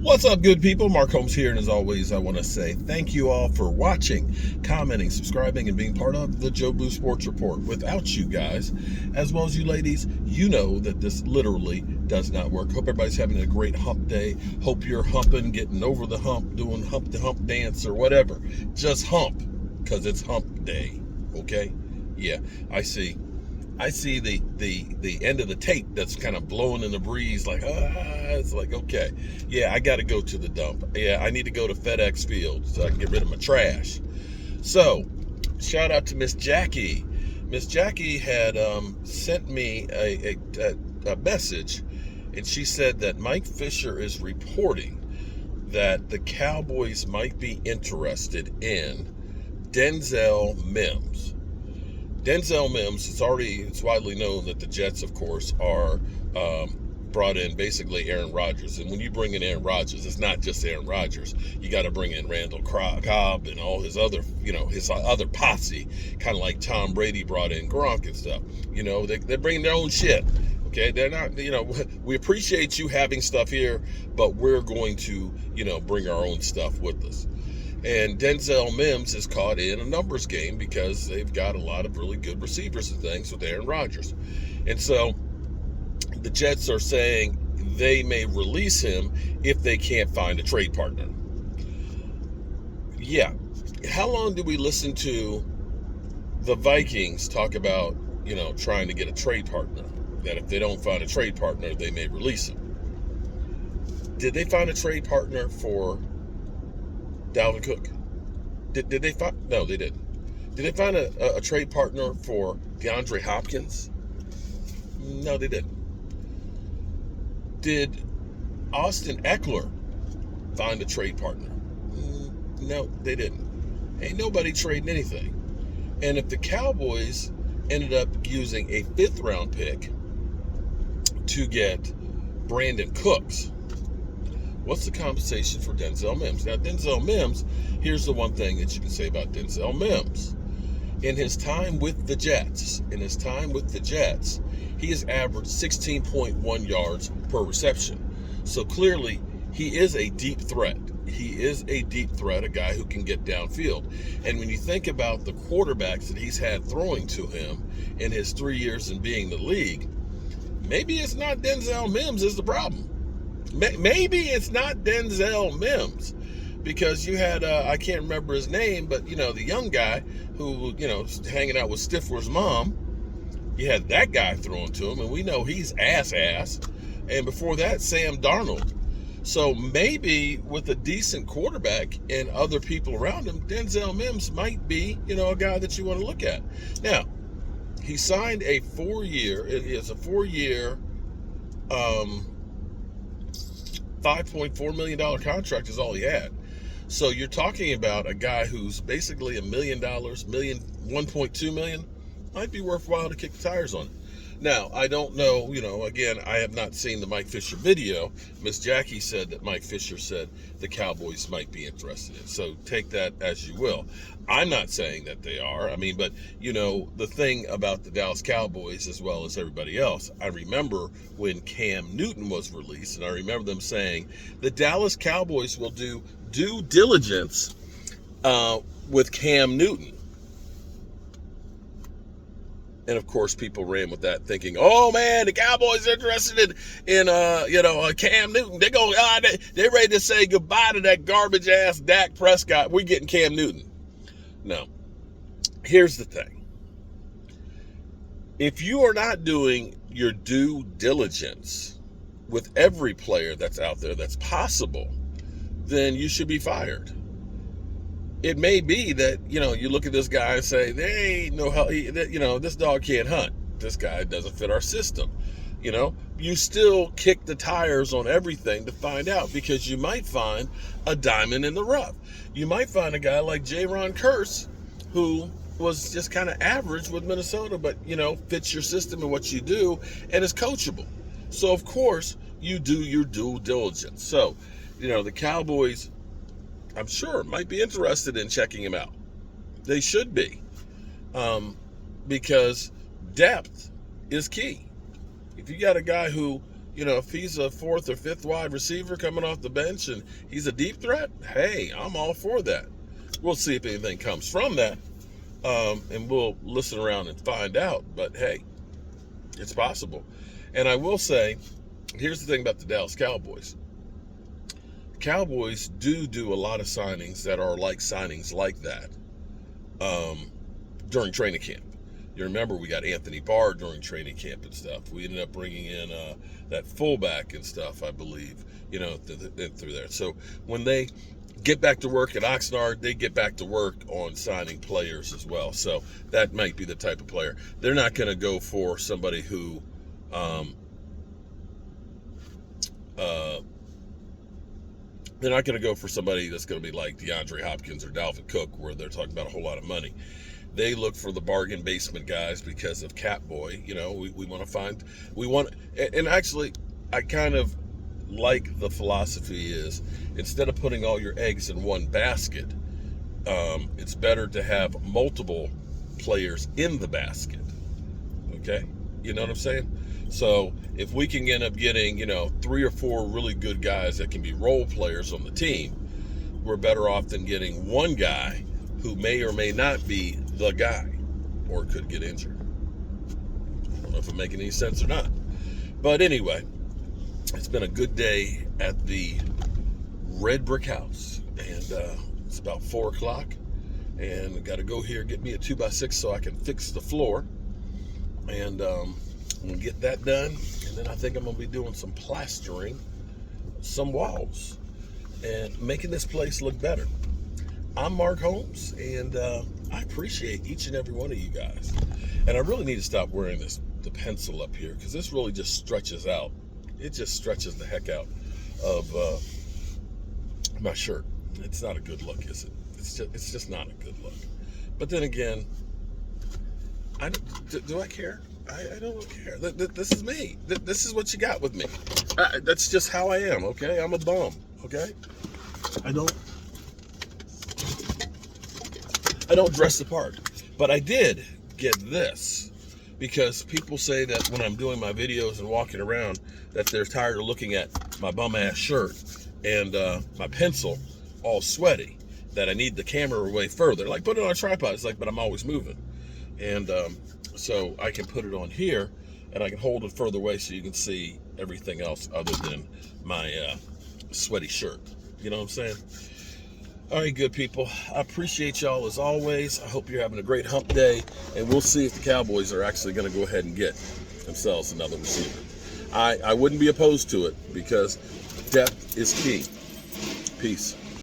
What's up, good people? Mark Holmes here, and as always, I want to say thank you all for watching, commenting, subscribing, and being part of the Joe Blue Sports Report. Without you guys, as well as you ladies, you know that this literally does not work. Hope everybody's having a great hump day. Hope you're humping, getting over the hump, doing hump to hump dance or whatever. Just hump, because it's hump day, okay? Yeah, I see the end of the tape that's kind of blowing in the breeze, like, it's like, okay, yeah, I got to go to the dump. Yeah, I need to go to FedEx Field so I can get rid of my trash. So, shout out to Miss Jackie. Miss Jackie had sent me a message, and she said that Mike Fisher is reporting that the Cowboys might be interested in Denzel Mims. Denzel Mims, it's widely known that the Jets, of course, are brought in basically Aaron Rodgers. And when you bring in Aaron Rodgers, it's not just Aaron Rodgers. You got to bring in Randall Cobb and all his other, his other posse, kind of like Tom Brady brought in Gronk and stuff. They're bringing their own shit. Okay, they're not, we appreciate you having stuff here, but we're going to, bring our own stuff with us. And Denzel Mims is caught in a numbers game because they've got a lot of really good receivers and things with Aaron Rodgers. And so the Jets are saying they may release him if they can't find a trade partner. Yeah. How long did we listen to the Vikings talk about, trying to get a trade partner? That if they don't find a trade partner, they may release him. Did they find a trade partner for Dalvin Cook? Did they find? No, they didn't. Did they find a trade partner for DeAndre Hopkins? No, they didn't. Did Austin Eckler find a trade partner? No, they didn't. Ain't nobody trading anything. And if the Cowboys ended up using a 5th round pick to get Brandon Cooks, what's the compensation for Denzel Mims? Now, Denzel Mims, here's the one thing that you can say about Denzel Mims. In his time with the Jets, he has averaged 16.1 yards per reception. So clearly, he is a deep threat. A guy who can get downfield. And when you think about the quarterbacks that he's had throwing to him in his 3 years in being in the league, maybe it's not Denzel Mims is the problem. Maybe it's not Denzel Mims, because you had, I can't remember his name, but, the young guy who, hanging out with Stifler's mom, you had that guy throwing to him, and we know he's ass. And before that, Sam Darnold. So maybe with a decent quarterback and other people around him, Denzel Mims might be, a guy that you want to look at. Now, he signed a 4-year, $5.4 million contract is all he had. So you're talking about a guy who's basically $1 million, 1.2 million, might be worthwhile to kick the tires on it. Now, I don't know, again, I have not seen the Mike Fisher video. Miss Jackie said that Mike Fisher said the Cowboys might be interested in. So take that as you will. I'm not saying that they are. But, the thing about the Dallas Cowboys, as well as everybody else, I remember when Cam Newton was released, and I remember them saying the Dallas Cowboys will do due diligence with Cam Newton. And of course, people ran with that, thinking, "Oh man, the Cowboys are interested in Cam Newton. They're going, they're ready to say goodbye to that garbage ass Dak Prescott. We're getting Cam Newton." No. Here's the thing: if you are not doing your due diligence with every player that's out there that's possible, then you should be fired. It may be that, you look at this guy and say, there ain't no hell, this dog can't hunt. This guy doesn't fit our system. You still kick the tires on everything to find out, because you might find a diamond in the rough. You might find a guy like J-Ron Curse, who was just kind of average with Minnesota, but, fits your system and what you do and is coachable. So, of course, you do your due diligence. So, the Cowboys, I'm sure, might be interested in checking him out. They should be, because depth is key. If you got a guy who You know, if he's a 4th or 5th wide receiver coming off the bench and he's a deep threat, hey, I'm all for that. We'll see if anything comes from that, and we'll listen around and find out. But hey, it's possible. And I will say, here's the thing about the Dallas Cowboys. Cowboys do a lot of signings that are like signings like that during training camp. You remember we got Anthony Barr during training camp and stuff. We ended up bringing in that fullback and stuff, I believe, you know, through there. So when they get back to work at Oxnard, they get back to work on signing players as well. So that might be the type of player. They're not going to go for somebody who they're not going to go for somebody that's going to be like DeAndre Hopkins or Dalvin Cook, where they're talking about a whole lot of money. They look for the bargain basement guys because of Catboy. You know, we want to find, and actually, I kind of like the philosophy is, instead of putting all your eggs in one basket, it's better to have multiple players in the basket. Okay? You know what I'm saying? So if we can end up getting, you know, 3 or 4 really good guys that can be role players on the team, we're better off than getting one guy who may or may not be the guy or could get injured. I don't know if I'm making any sense or not. But anyway, it's been a good day at the Red Brick House. And it's about 4 o'clock. And I got to go here, get me a 2x6 so I can fix the floor. And we'll get that done. And then I think I'm going to be doing some plastering, some walls, and making this place look better. I'm Mark Holmes, and I appreciate each and every one of you guys. And I really need to stop wearing the pencil up here, because this really just stretches out. It just stretches the heck out of my shirt. It's not a good look, is it? It's just not a good look. But then again, do I care? I don't care. This is me. This is what you got with me. That's just how I am, okay? I'm a bum, okay? I don't dress the part. But I did get this, because people say that when I'm doing my videos and walking around that they're tired of looking at my bum ass shirt and my pencil all sweaty, that I need the camera way further. Like, put it on a tripod. It's like, but I'm always moving. And so I can put it on here and I can hold it further away so you can see everything else other than my sweaty shirt. You know what I'm saying? All right, good people. I appreciate y'all as always. I hope you're having a great hump day, and we'll see if the Cowboys are actually going to go ahead and get themselves another receiver. I wouldn't be opposed to it, because depth is key. Peace.